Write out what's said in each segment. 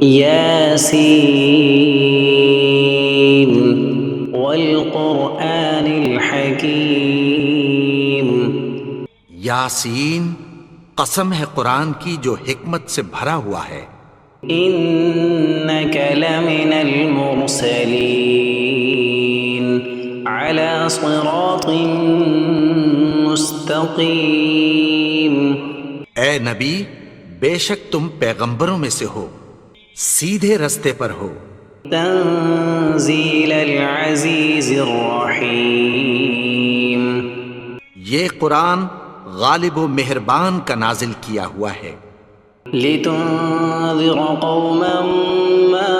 ياسين والقرآن الحكيم. یاسین، قسم ہے قرآن کی جو حکمت سے بھرا ہوا ہے. إنك لمن المرسلين على صراط مستقيم. اے نبی، بے شک تم پیغمبروں میں سے ہو، سیدھے رستے پر ہو. تنزيل العزيز الرحيم. یہ قرآن غالب و مہربان کا نازل کیا ہوا ہے. لتنذر قوما ما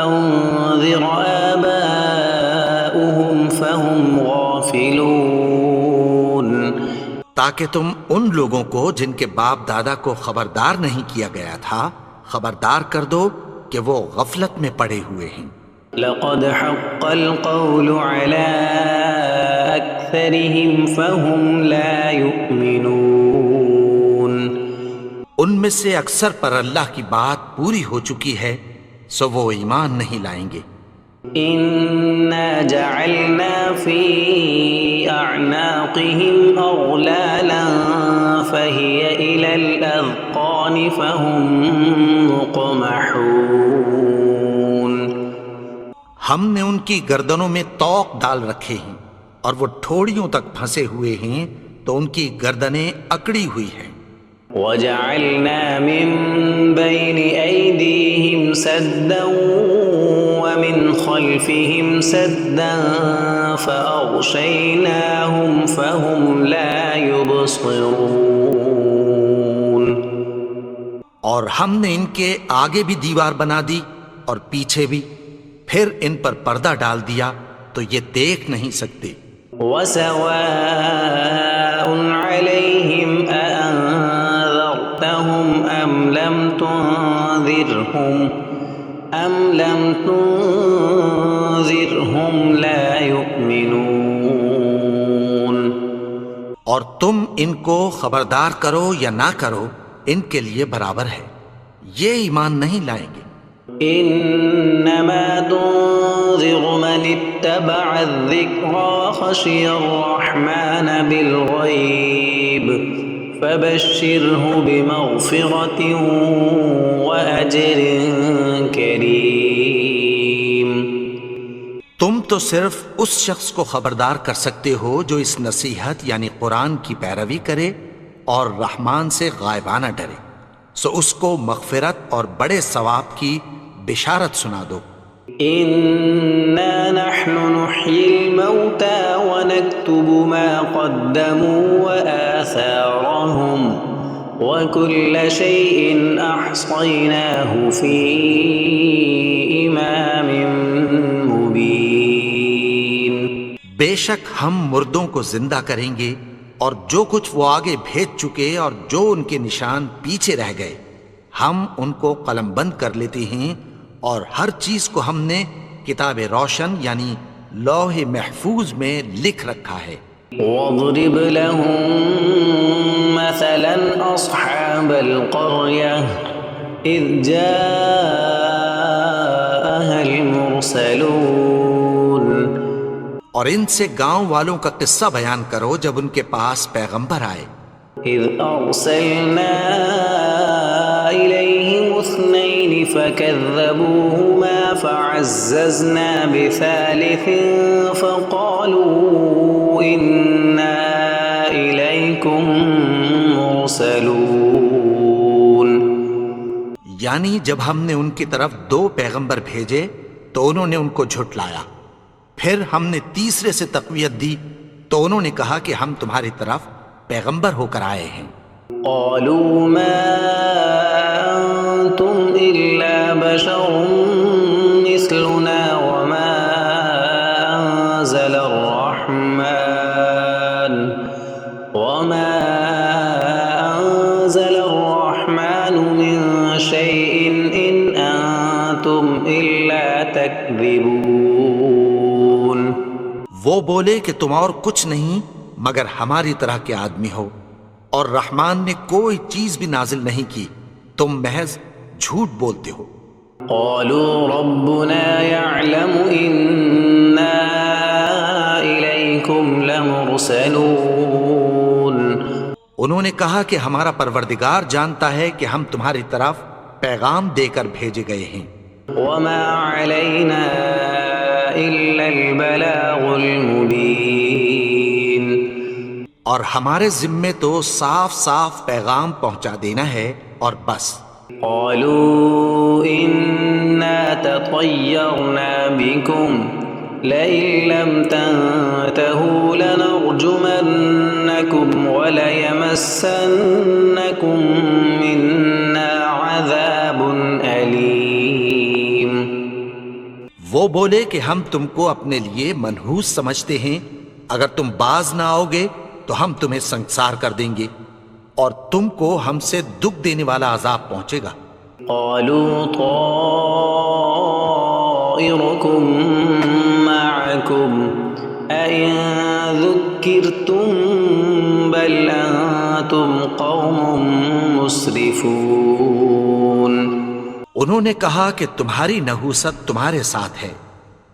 أنذر آباؤهم فهم غافلون. تاکہ تم ان لوگوں کو جن کے باپ دادا کو خبردار نہیں کیا گیا تھا خبردار کر دو کہ وہ غفلت میں پڑے ہوئے ہیں. لقد حق القول على أكثرهم فهم لا يؤمنون. ان میں سے اکثر پر اللہ کی بات پوری ہو چکی ہے سو وہ ایمان نہیں لائیں گے. إنا جعلنا في أعناقهم أغلالا فهي إلى الأذقان فهم مقمحون. ہم نے ان کی گردنوں میں طوق ڈال رکھے ہیں اور وہ ٹھوڑیوں تک پھنسے ہوئے ہیں تو ان کی گردنیں اکڑی ہوئی ہیں. وجعلنا من بين أيديهم سدا ومن خلفهم سدا فأغشيناهم فهم لا يبصرون. اور ہم نے ان کے آگے بھی دیوار بنا دی اور پیچھے بھی، پھر ان پر پردہ ڈال دیا تو یہ دیکھ نہیں سکتے. وسواء عليهم أأنذرتهم أم لم تنذرهم لا يؤمنون. اور تم ان کو خبردار کرو یا نہ کرو ان کے لیے برابر ہے، یہ ایمان نہیں لائیں گے. إنما تنذر من اتبع الذكر وخشي الرحمن بالغيب فبشره بمغفرة وأجر كريم. تم تو صرف اس شخص کو خبردار کر سکتے ہو جو اس نصیحت یعنی قرآن کی پیروی کرے اور رحمان سے غائبانہ ڈرے، سو اس کو مغفرت اور بڑے ثواب کی بشارت سنا دو. إنا نحن نحيي الموتى ونكتب ما قدموا وآثارهم وكل شيء أحصيناه في إمام مبين. بے شک ہم مردوں کو زندہ کریں گے اور جو کچھ وہ آگے بھیج چکے اور جو ان کے نشان پیچھے رہ گئے ہم ان کو قلم بند کر لیتے ہیں، اور ہر چیز کو ہم نے کتاب روشن یعنی لوح محفوظ میں لکھ رکھا ہے. واضرب لهم مثلا أصحاب القرية إذ جاءها المرسلون. اور ان سے گاؤں والوں کا قصہ بیان کرو جب ان کے پاس پیغمبر آئے. إذ أرسلنا إليهم اثنين فكذبوهما فعززنا بثالث فقالوا إنا إليكم مرسلون. یعنی جب ہم نے ان کی طرف 2 پیغمبر بھیجے تو انہوں نے ان کو جھٹلایا، پھر ہم نے تیسرے سے تقویت دی تو انہوں نے کہا کہ ہم تمہاری طرف پیغمبر ہو کر آئے ہیں. قالوا ما أنتم إلا بشر مثلنا وما أنزل الرحمن من شيء إن أنتم إلا تكذبون. وہ بولے کہ تم اور کچھ نہیں مگر ہماری طرح کے آدمی ہو، اور رحمان نے کوئی چیز بھی نازل نہیں کی، تم محض جھوٹ بولتے ہو۔ قالوا ربنا يعلم إنا إليكم لمرسلون۔ انہوں نے کہا کہ ہمارا پروردگار جانتا ہے کہ ہم تمہاری طرف پیغام دے کر بھیجے گئے ہیں۔ وما علينا إلا البلاغ المبين۔ اور ہمارے ذمے تو صاف صاف پیغام پہنچا دینا ہے اور بس۔ قالوا إنا تطيرنا بكم لئن لم تنتهوا لنرجمنكم وليمسنكم منا عذاب أليم۔ وہ بولے کہ ہم تم کو اپنے لیے منحوس سمجھتے ہیں، اگر تم باز نہ آؤ گے تو ہم تمہیں سنگسار کر دیں گے اور تم کو ہم سے دکھ دینے والا عذاب پہنچے گا۔ قالوا طائركم معكم أئن ذكرتم بل أنتم قوم مسرفون۔ انہوں نے کہا کہ تمہاری نحوست تمہارے ساتھ ہے،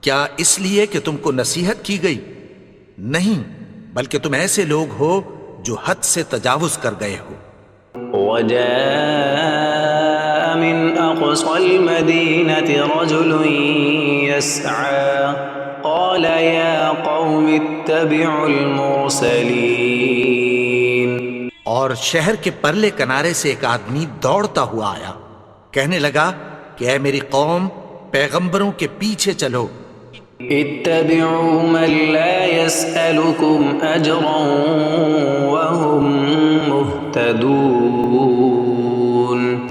کیا اس لیے کہ تم کو نصیحت کی گئی؟ نہیں، بلکہ تم ایسے لوگ ہو جو حد سے تجاوز کر گئے ہو۔ وجاء من أقصى المدينة رجل يسعى قال يا قوم اتبعوا المرسلين۔ اور شہر کے پرلے کنارے سے ایک آدمی دوڑتا ہوا آیا، کہنے لگا کہ اے میری قوم، پیغمبروں کے پیچھے چلو۔ اتبعوا من لا يسألكم أجرا وهم مهتدون۔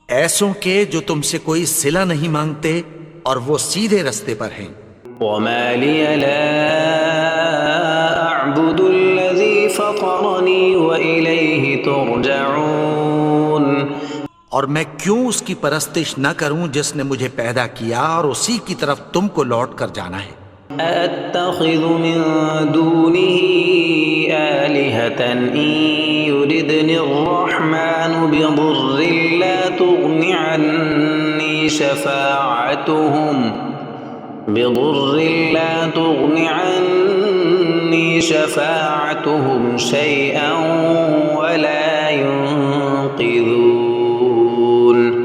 ایسوں کے جو تم سے کوئی صلہ نہیں مانگتے اور وہ سیدھے رستے پر ہیں۔ وما لي لا أعبد الذي فطرني وإليه ترجعون۔ اور میں کیوں اس کی پرستش نہ کروں جس نے مجھے پیدا کیا اور اسی کی طرف تم کو لوٹ کر جانا ہے۔ أَأَتَّخِذُ مِن دُونِهِ آلِهَةً إِن يُرِدْنِ الرَّحْمَنُ بِضُرٍّ لَّا تُغْنِ عَنِّي شَفَاعَتُهُمْ شَيْئًا وَلَا يُنقِذُونَ۔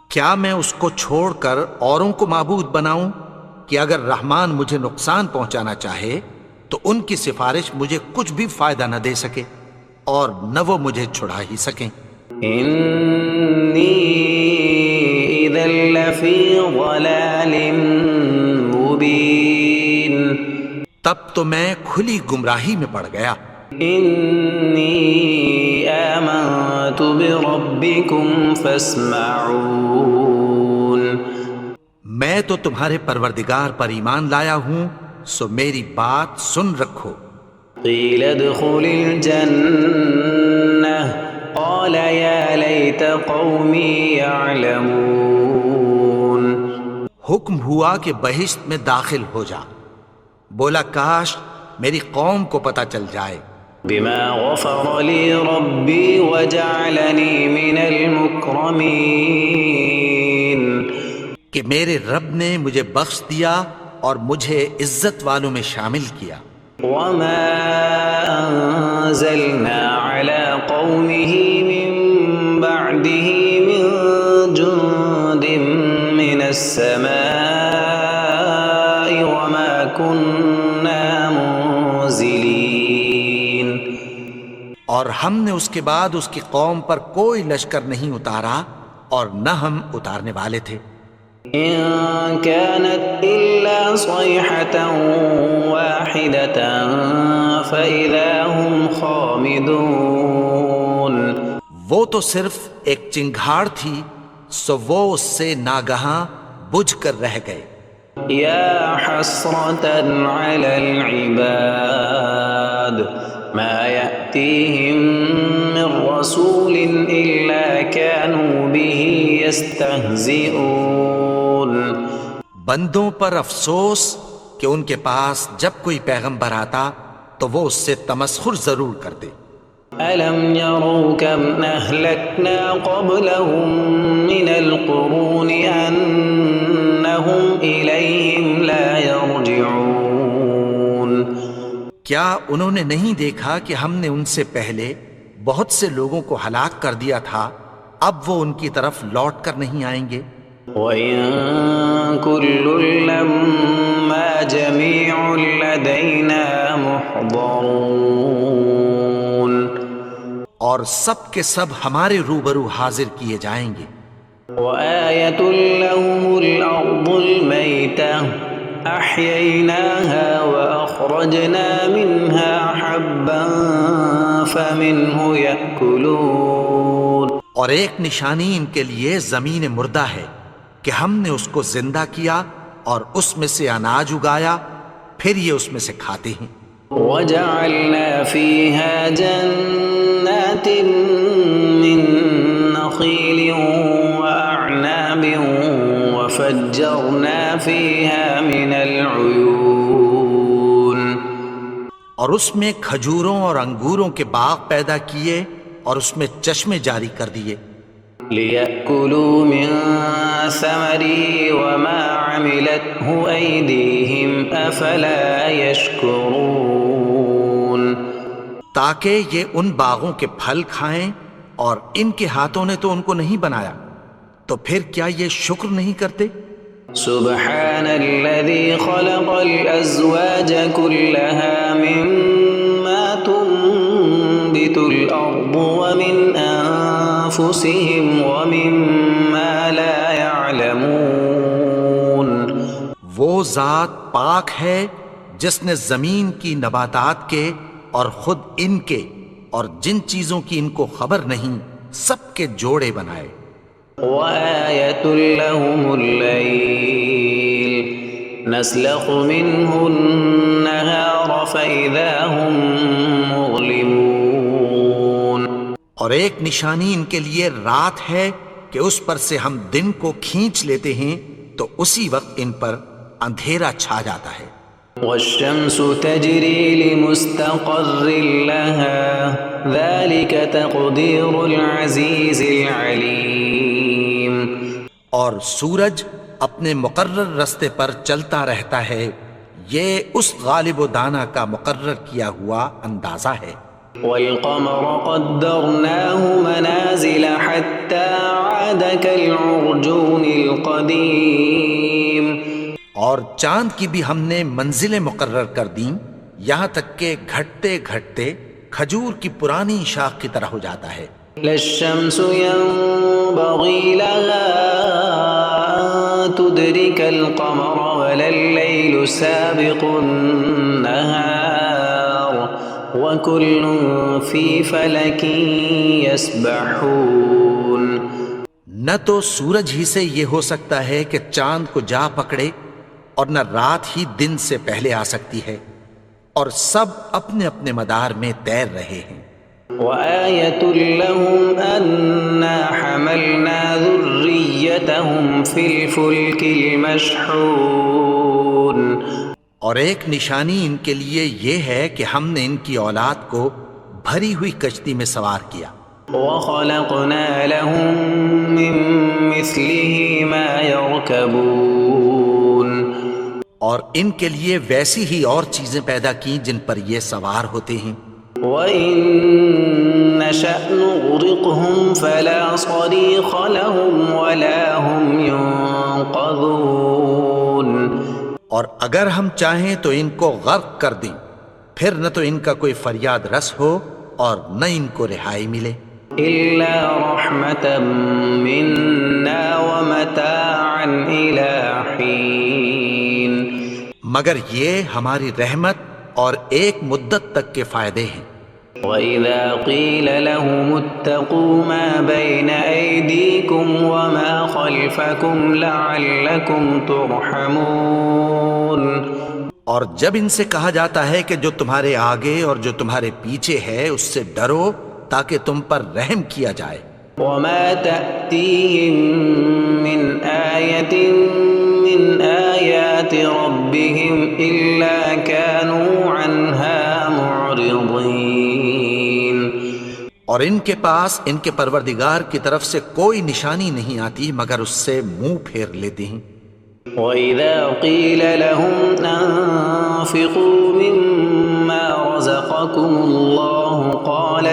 کیا میں اس کو چھوڑ کر اوروں کو معبود بناؤں کہ اگر رحمان مجھے نقصان پہنچانا چاہے تو ان کی سفارش مجھے کچھ بھی فائدہ نہ دے سکے اور نہ وہ مجھے چھڑا ہی سکیں۔ إِنِّي إِذًا لَّفِي ضَلَالٍ مُّبِينٍ۔ تب تو میں کھلی گمراہی میں پڑ گیا۔ إِنِّي آمَنتُ بِرَبِّكُمْ فَاسْمَعُونِ۔ میں تو تمہارے پروردگار پر ایمان لایا ہوں، سو میری بات سن رکھو۔ قِيلَ ادْخُلِ الْجَنَّةَ قَالَ يَا لَيْتَ قَوْمِي يَعْلَمُونَ۔ حکم ہوا کہ بہشت میں داخل ہو جا، بولا کاش میری قوم کو پتہ چل جائے۔ بما غفر لي ربي وجعلني من المكرمين۔ کہ میرے رب نے مجھے بخش دیا اور مجھے عزت والوں میں شامل کیا۔ وما أنزلنا على قومه من بعده من جند من السماء وما كنا منزلين۔ اور ہم نے اس کے بعد اس کی قوم پر کوئی لشکر نہیں اتارا اور نہ ہم اتارنے والے تھے۔ إن كانت إلا صيحة واحدة فإذا هم خامدون۔ وہ تو صرف ایک چنگھاڑ تھی، سو وہ اس سے ناگہاں بجھ کر رہ گئے۔ يا حسرة على العباد ما يأتيهم من رسول إلا كانوا به يستهزئون۔ بندوں پر افسوس کہ ان کے پاس جب کوئی پیغمبر آتا تو وہ اس سے تمسخر ضرور کرتے۔ ألم يروا كم أهلكنا قبلهم من القرون أنهم إليهم لا يرجعون کیا انہوں نے نہیں دیکھا کہ ہم نے ان سے پہلے بہت سے لوگوں کو ہلاک کر دیا تھا، اب وہ ان کی طرف لوٹ کر نہیں آئیں گے؟ وَإِن كُلٌّ لَّمَّا جَمِيعٌ لَّدَيْنَا مُحْضَرُونَ اور سب کے سب ہمارے روبرو حاضر کیے جائیں گے۔ وَآيَةٌ لَّهُمُ الْأَرْضُ الْمَيْتَةُ أَحْيَيْنَاهَا وَأَخْرَجْنَا مِنْهَا حَبًّا فَمِنْهُ يَأْكُلُونَ اور ایک نشانی ان کے لیے زمین مردہ ہے کہ ہم نے اس کو زندہ کیا اور اس میں سے اناج اگایا، پھر یہ اس میں سے کھاتے ہیں۔ وَجَعَلْنَا فِيهَا جَنَّاتٍ مِّن نَّخِيلٍ وَأَعْنَابٍ وَفَجَّرْنَا فِيهَا مِنَ الْعُيُونِ اور اس میں کھجوروں اور انگوروں کے باغ پیدا کیے اور اس میں چشمے جاری کر دیے، لِيَأْكُلُوا مِن ثَمَرِهِ وَمَا عَمِلَتْهُ أَيْدِيهِمْ أَفَلَا يَشْكُرُونَ تاکہ یہ ان باغوں کے پھل کھائیں، اور ان کے ہاتھوں نے تو ان کو نہیں بنایا، تو پھر کیا یہ شکر نہیں کرتے؟ سبحان الذي خلق الأزواج كلها مما تنبت الأرض ومن أنفسهم ومما لا يعلمون وہ ذات پاک ہے جس نے زمین کی نباتات کے اور خود ان کے اور جن چیزوں کی ان کو خبر نہیں سب کے جوڑے بنائے۔ وآية لهم الليل نسلخ منه النهار فإذا هم مظلمون اور ایک نشانی ان کے لیے رات ہے کہ اس پر سے ہم دن کو کھینچ لیتے ہیں تو اسی وقت ان پر اندھیرا چھا جاتا ہے۔ والشمس تجري لمستقر لها ذلك تقدير العزيز العليم اور سورج اپنے مقرر رستے پر چلتا رہتا ہے، یہ اس غالب و دانا کا مقرر کیا ہوا اندازہ ہے۔ والقمر قدرناه منازل حتى عاد كالعرجون القديم اور چاند کی بھی ہم نے منزلیں مقرر کر دیں، یہاں تک کہ گھٹتے گھٹتے کھجور کی پرانی شاخ کی طرح ہو جاتا ہے۔ لا الشمس ينبغي لها أن تدرك القمر ولا الليل سابق النهار وكل في فلك يسبحون نہ تو سورج ہی سے یہ ہو سکتا ہے کہ چاند کو جا پکڑے، اور نہ رات ہی دن سے پہلے آ سکتی ہے، اور سب اپنے اپنے مدار میں تیر رہے ہیں۔ وآية لهم أنا حملنا ذريتهم في الفلك المشحون اور ایک نشانی ان کے لیے یہ ہے کہ ہم نے ان کی اولاد کو بھری ہوئی کشتی میں سوار کیا، وخلقنا لهم من مثله ما يركبون اور ان کے لیے ویسی ہی اور چیزیں پیدا کی جن پر یہ سوار ہوتے ہیں۔ وَإِن نَّشَأْ نُغْرِقْهُمْ فَلَا صَرِيخَ لَهُمْ وَلَا هُمْ يُنقَذُونَ اور اگر ہم چاہیں تو ان کو غرق کر دیں، پھر نہ تو ان کا کوئی فریاد رس ہو اور نہ ان کو رہائی ملے۔ إِلَّا رَحْمَةً مِّنَّا وَمَتَاعًا إِلَىٰ حِينٍ مگر یہ ہماری رحمت اور ایک مدت تک کے فائدے ہیں۔ وَإِذَا قِيلَ لَهُمُ اتَّقُوا مَا بَيْنَ أَيْدِيكُمْ وَمَا خَلْفَكُمْ لَعَلَّكُمْ تُرْحَمُونَ اور جب ان سے کہا جاتا ہے کہ جو تمہارے آگے اور جو تمہارے پیچھے ہے اس سے ڈرو تاکہ تم پر رحم کیا جائے۔ وَمَا تَأْتِيهِم مِّنْ آيَةٍ مِّنْ آيَاتِ رَبِّهِمْ إِلَّا كَانُوا عَنْهَا مُعْرِضِينَ اور ان کے پاس ان کے پروردگار کی طرف سے کوئی نشانی نہیں آتی مگر اس سے منہ پھیر لیتے ہیں۔ وَإِذَا قِيلَ لَهُمْ أَنفِقُوا مِمَّا رَزَقَكُمُ اللَّهُ قَالَ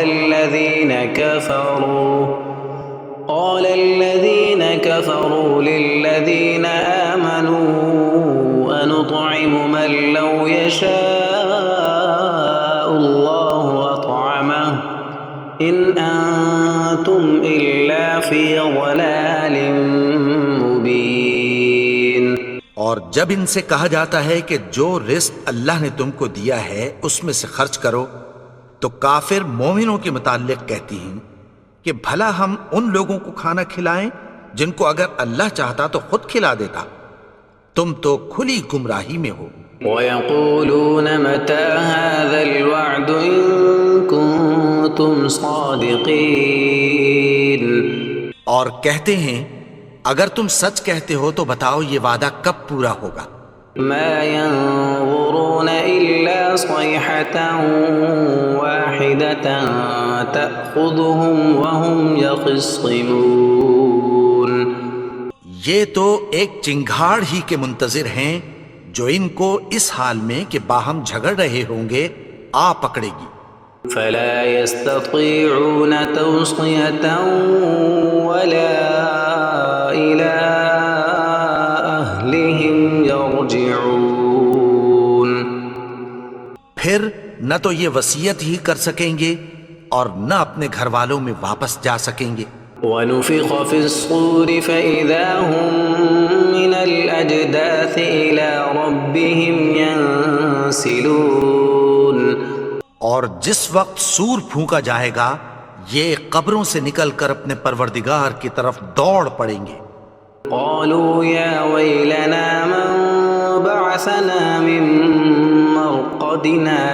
الَّذِينَ كَفَرُوا لِلَّذِينَ آمَنُوا أَنُطْعِمُ مَن لَّوْ يَشَاءُ اللَّهُ أَطْعَمَهُ إِنْ أَنتُمْ إِلَّا فِي ضَلَالٍ مُّبِينٍ۔ اور جب ان سے کہا جاتا ہے کہ جو رزق اللہ نے تم کو دیا ہے اس میں سے خرچ کرو، تو کافر مومنوں کے متعلق کہتی ہیں کہ بھلا ہم ان لوگوں کو کھانا کھلائیں جن کو اگر اللہ چاہتا تو خود کھلا دیتا، تم تو کھلی گمراہی میں ہو۔ وَيَقُولُونَ مَتَى هَذَا الْوَعْدُ إِن كُنتُمْ صَادِقِينَ۔ اور کہتے ہیں اگر تم سچ کہتے ہو تو بتاؤ یہ وعدہ کب پورا ہوگا؟ مَا يَنظُرُونَ إِلَّا صَيْحَةً وَاحِدَةً تَأْخُذُهُمْ وَهُمْ يَخِصِّمُونَ۔ یہ تو ایک چنگھاڑ ہی کے منتظر ہیں جو ان کو اس حال میں کہ باہم جھگڑ رہے ہوں گے آ پکڑے گی۔ فَلَا يَسْتَطِيعُونَ تَوْصِيَةً وَلَا إِلَىٰ أَهْلِهِمْ يَرْجِعُونَ۔ پھر نہ تو یہ وصیت ہی کر سکیں گے اور نہ اپنے گھر والوں میں واپس جا سکیں گے۔ وَنُفِخَ فِي الصُّورِ فَإِذَا هُم مِّنَ الْأَجْدَاثِ إِلَىٰ رَبِّهِمْ يَنسِلُونَ۔ اور جس وقت سور پھونکا جائے گا یہ قبروں سے نکل کر اپنے پروردگار کی طرف دوڑ پڑیں گے۔ قَالُوا يَا وَيْلَنَا مَن بَعَثَنَا مِن مَّرْقَدِنَا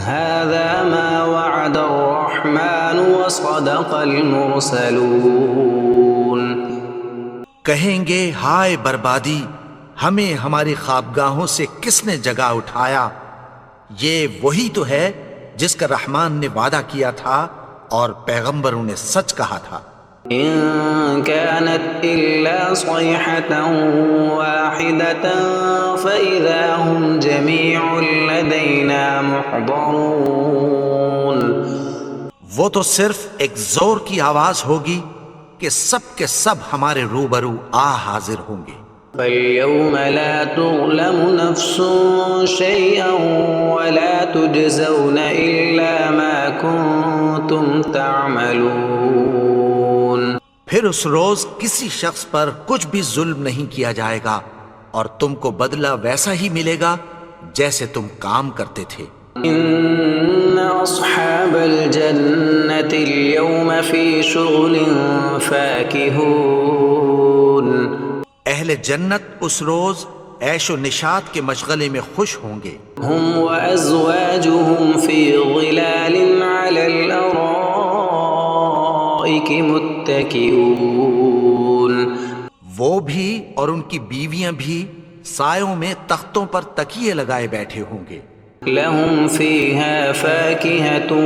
هَٰذَا مَا وَعَدَ الرَّحْمَٰنُ وَصَدَقَ الْمُرْسَلُونَ۔ کہیں گے ہائے بربادی، ہمیں ہماری خوابگاہوں سے کس نے جگا اٹھایا؟ یہ وہی تو ہے جس کا رحمان نے وعدہ کیا تھا اور پیغمبروں نے سچ کہا تھا۔ إِن كَانَتْ إِلَّا صَيْحَةً وَاحِدَةً فَإِذَا هُمْ جَمِيعٌ لَّدَيْنَا مُحْضَرُونَ۔ وہ تو صرف ایک زور کی آواز ہوگی کہ سب کے سب ہمارے روبرو حاضر ہوں گے۔ فَالْيَوْمَ لَا تُظْلَمُ نَفْسٌ شَيْئًا وَلَا تُجْزَوْنَ إِلَّا مَا كُنتُمْ تَعْمَلُونَ۔ پھر اس روز کسی شخص پر کچھ بھی ظلم نہیں کیا جائے گا اور تم کو بدلہ ویسا ہی ملے گا جیسے تم کام کرتے تھے۔ إِنَّ أَصْحَابَ الْجَنَّةِ الْيَوْمَ فِي شُغُلٍ فَاكِهُونَ۔ اہل جنت اس روز عیش و نشاط کے مشغلے میں خوش ہوں گے۔ هُمْ وَأَزْوَاجُهُمْ فِي ظِلَالٍ عَلَى الْأَرَائِكِ مُتَّكِئُونَ۔ وہ بھی اور ان کی بیویاں بھی سایوں میں تختوں پر تکیے لگائے بیٹھے ہوں گے۔ لَهُمْ فِيهَا فَاكِهَةٌ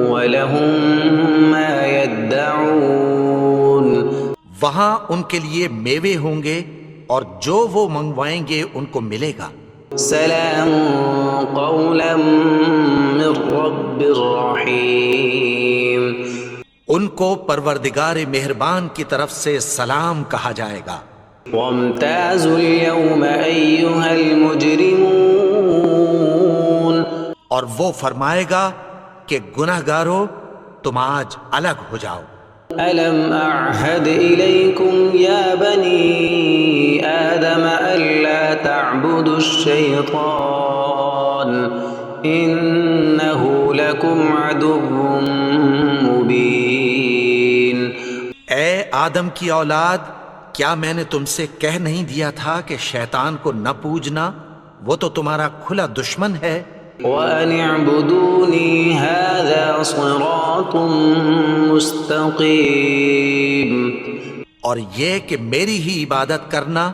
وَلَهُمْ مَا يَدَّعُونَ۔ وہاں ان کے لیے میوے ہوں گے اور جو وہ منگوائیں گے ان کو ملے گا۔ سلام قولا من رب الرحیم۔ ان کو پروردگار مہربان کی طرف سے سلام کہا جائے گا۔ وامتازوا اليوم ایھا المجرمون۔ اور وہ فرمائے گا کہ گنہگارو تم آج الگ ہو جاؤ۔ ألم أعهد إليكم يا بني آدم ألا تعبدوا الشيطان إنه لكم عدو مبين۔ اے آدم کی اولاد، کیا میں نے تم سے کہہ نہیں دیا تھا کہ شیطان کو نہ پوجنا، وہ تو تمہارا کھلا دشمن ہے۔ وَأَنِ اعْبُدُونِي هَذَا صِرَاطٌ مُسْتَقِيمٌ۔ اور یہ کہ میری ہی عبادت کرنا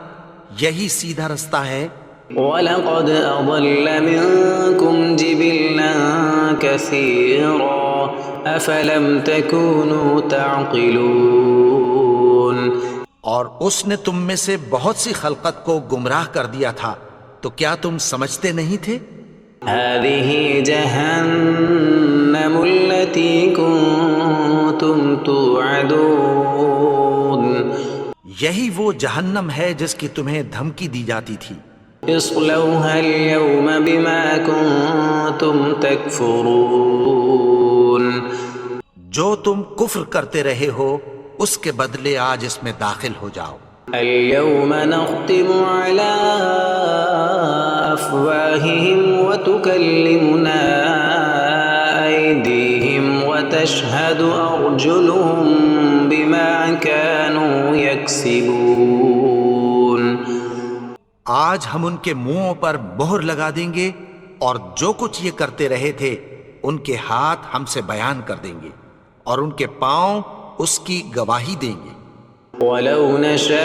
یہی سیدھا رستہ ہے۔ وَلَقَدْ أَضَلَّ مِنكُمْ جِبِلًّا كَثِيرًا أفلم تكونوا تعقلون اور اس نے تم میں سے بہت سی خلقت کو گمراہ کر دیا تھا، تو کیا تم سمجھتے نہیں تھے؟ هذه جهنم التي كنتم توعدون یہی وہ جہنم ہے جس کی تمہیں دھمکی دی جاتی تھی۔ اصلوها اليوم بما كنتم تكفرون جو تم کفر کرتے رہے ہو اس کے بدلے آج اس میں داخل ہو جاؤ۔ اليوم نختم على أفواههم وتكلمنا أيديهم وتشهد أرجلهم بما كانوا يكسبون آج ہم ان کے منہوں پر مہر لگا دیں گے اور جو کچھ یہ کرتے رہے تھے ان کے ہاتھ ہم سے بیان کر دیں گے اور ان کے پاؤں اس کی گواہی دیں گے۔ وَلَوْ نَشَاءُ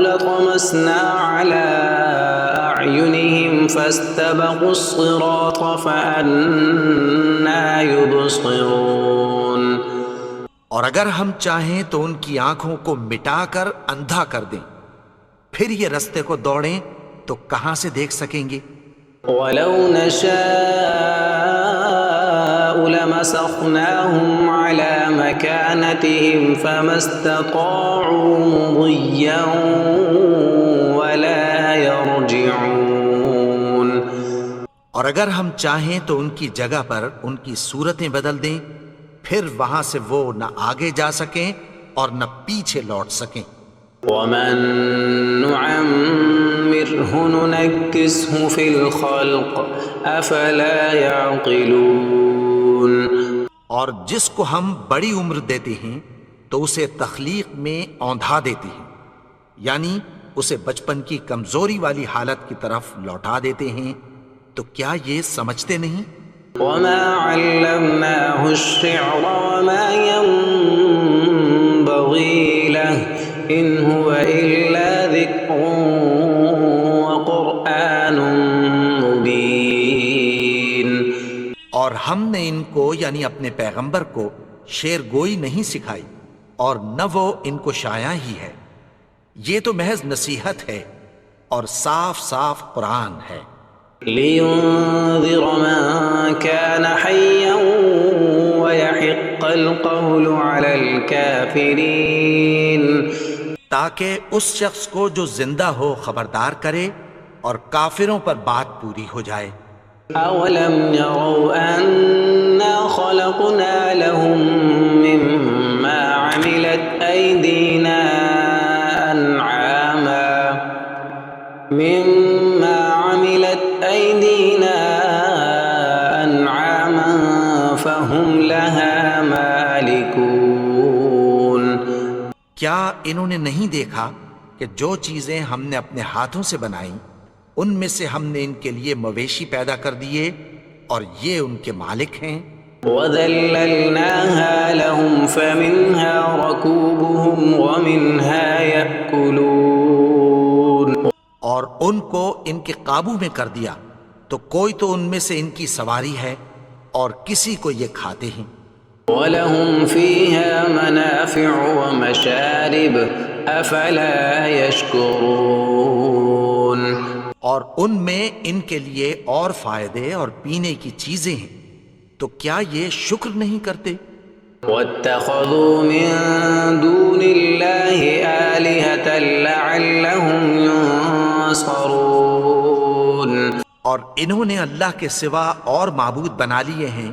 لَطَمَسْنَا عَلَىٰ أَعْيُنِهِمْ فَاسْتَبَقُوا الصِّرَاطَ فَأَنَّىٰ يُبْصِرُونَ اور اگر ہم چاہیں تو ان کی آنکھوں کو مٹا کر اندھا کر دیں، پھر یہ رستے کو دوڑیں تو کہاں سے دیکھ سکیں گے؟ وَلَوْ نَشَاءُ لَمَسَخْنَاهُمْ عَلَىٰ مَكَانَتِهِمْ فَمَا اسْتَطَاعُوا مُضِيًّا وَلَا يَرْجِعُونَ اور اگر ہم چاہیں تو ان کی جگہ پر ان کی صورتیں بدل دیں، پھر وہاں سے وہ نہ آگے جا سکیں اور نہ پیچھے لوٹ سکیں۔ وَمَن نُعَمِّرْهُ نُنَكِّسْهُ فِي الْخَلْقِ أَفَلَا يَعْقِلُونَ اور جس کو ہم بڑی عمر دیتے ہیں تو اسے تخلیق میں اوندھا دیتے ہیں، یعنی اسے بچپن کی کمزوری والی حالت کی طرف لوٹا دیتے ہیں، تو کیا یہ سمجھتے نہیں؟ وَمَا عَلَّمْنَاهُ الشِّعْرَ وَمَا يَنبَغِي لَهُ إِنْ هُوَ إِلَّا ذِكْرٌ وَقُرْآنٌ مُبِينٌ اور ہم نے ان کو یعنی اپنے پیغمبر کو شعر گوئی نہیں سکھائی اور نہ وہ ان کو شایع ہی ہے، یہ تو محض نصیحت ہے اور صاف صاف قرآن ہے۔ لِيُنذِرَ مَن كَانَ حَيًّا وَيَحِقَّ الْقَوْلُ عَلَى الْكَافِرِينَ تاکہ اس شخص کو جو زندہ ہو خبردار کرے اور کافروں پر بات پوری ہو جائے۔ أَوَلَمْ يَرَوْا أَنَّا خَلَقْنَا لَهُم مِّمَّا عَمِلَتْ أَيْدِينَا أَنْعَامًا فَهُمْ لَهَا مَالِكُونَ کیا انہوں نے نہیں دیکھا کہ جو چیزیں ہم نے اپنے ہاتھوں سے بنائیں ان میں سے ہم نے ان کے لیے مویشی پیدا کر دیے اور یہ ان کے مالک ہیں۔ وَذَلَّلْنَاهَا لَهُمْ فَمِنْهَا رَكُوبُهُمْ وَمِنْهَا يَأْكُلُونَ اور ان کو ان کے قابو میں کر دیا تو کوئی تو ان میں سے ان کی سواری ہے اور کسی کو یہ کھاتے ہیں۔ وَلَهُمْ فِيهَا مَنَافِعُ وَمَشَارِبُ أَفَلَا يَشْكُرُونَ اور ان میں ان کے لیے اور فائدے اور پینے کی چیزیں ہیں، تو کیا یہ شکر نہیں کرتے؟ وَاتَّخَذُوا مِن دُونِ اللَّهِ آلِهَةً لَعَلَّهُمْ يُنصَرُونَ اور انہوں نے اللہ کے سوا اور معبود بنا لیے ہیں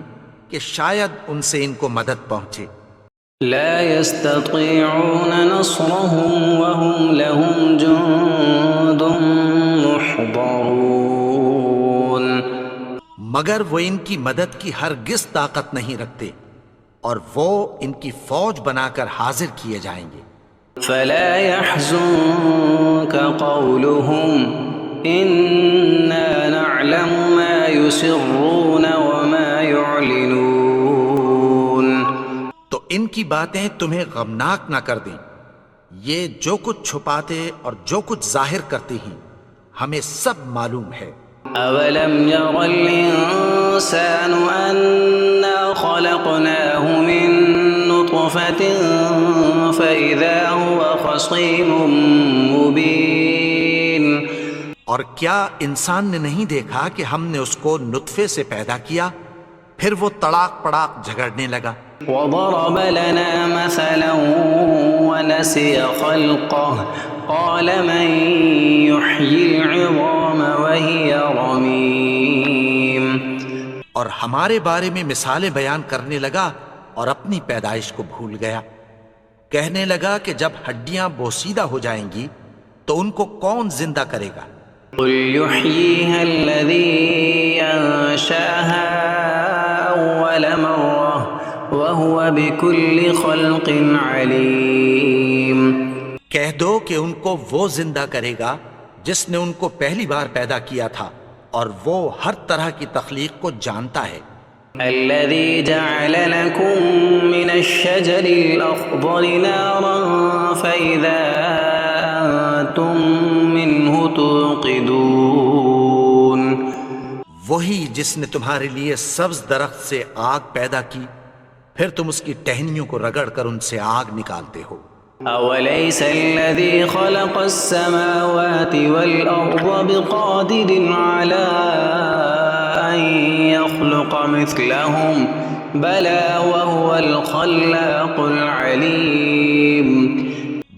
کہ شاید ان سے ان کو مدد پہنچے۔ لا يستطيعون نصرهم وهم لهم جند محضرون مگر وہ ان کی مدد کی ہرگز طاقت نہیں رکھتے اور وہ ان کی فوج بنا کر حاضر کیے جائیں گے۔ فلا يحزنك قولهم إنا نعلم ما يسرون وما يعلنون تو ان کی باتیں تمہیں غمناک نہ کر دیں، یہ جو کچھ چھپاتے اور جو کچھ ظاہر کرتے ہیں ہمیں سب معلوم ہے۔ أولم ير الإنسان أنا خلقناه من نطفة فإذا هو خصيم مبين اور کیا انسان نے نہیں دیکھا کہ ہم نے اس کو نطفے سے پیدا کیا پھر وہ تڑاک پڑاک جھگڑنے لگا. وضرب لنا مثلا ونسي خلقه قال من يحيي العظام وهي رميم. اور ہمارے بارے میں مثالیں بیان کرنے لگا اور اپنی پیدائش کو بھول گیا. کہنے لگا کہ جب ہڈیاں بوسیدہ ہو جائیں گی تو ان کو کون زندہ کرے گا؟ قل يحييها الذي أنشأها أول مرة وهو بكل خلق عليم. کہہ دو کہ ان کو وہ زندہ کرے گا جس نے ان کو پہلی بار پیدا کیا تھا اور وہ ہر طرح کی تخلیق کو جانتا ہے. الذي جعل لكم من الشجر الأخضر نارا فإذا أنتم منه توقدون. وہی جس نے تمہارے لیے سبز درخت سے آگ پیدا کی پھر تم اس کی ٹہنیوں کو رگڑ کر ان سے آگ نکالتے ہو. أوليس الذي خلق السماوات والأرض بقادر على أن يخلق مثلهم بلى وهو الخلاق العليم.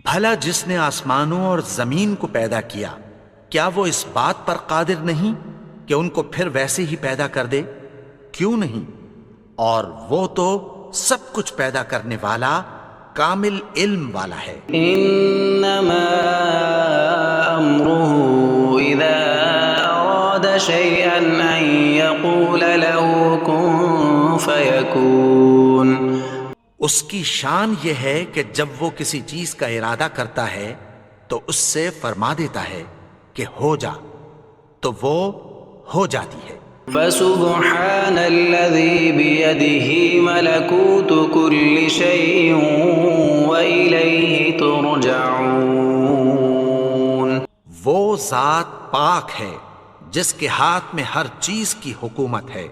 بھلا جس نے آسمانوں اور زمین کو پیدا کیا کیا وہ اس بات پر قادر نہیں کہ ان کو پھر ویسے ہی پیدا کر دے؟ کیوں نہیں؟ اور وہ تو سب کچھ پیدا کرنے والا کامل علم والا ہے. انما امره اذا اراد شيئا ان يقول له كن فيكون. اس کی شان یہ ہے کہ جب وہ کسی چیز کا ارادہ کرتا ہے تو اس سے فرما دیتا ہے کہ ہو جا تو وہ ہو جاتی ہے. فسبحان الذي بيده ملكوت كل شيء وإليه ترجعون. وہ ذات پاک ہے جس کے ہاتھ میں ہر چیز کی حکومت ہے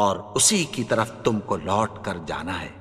اور اسی کی طرف تم کو لوٹ کر جانا ہے.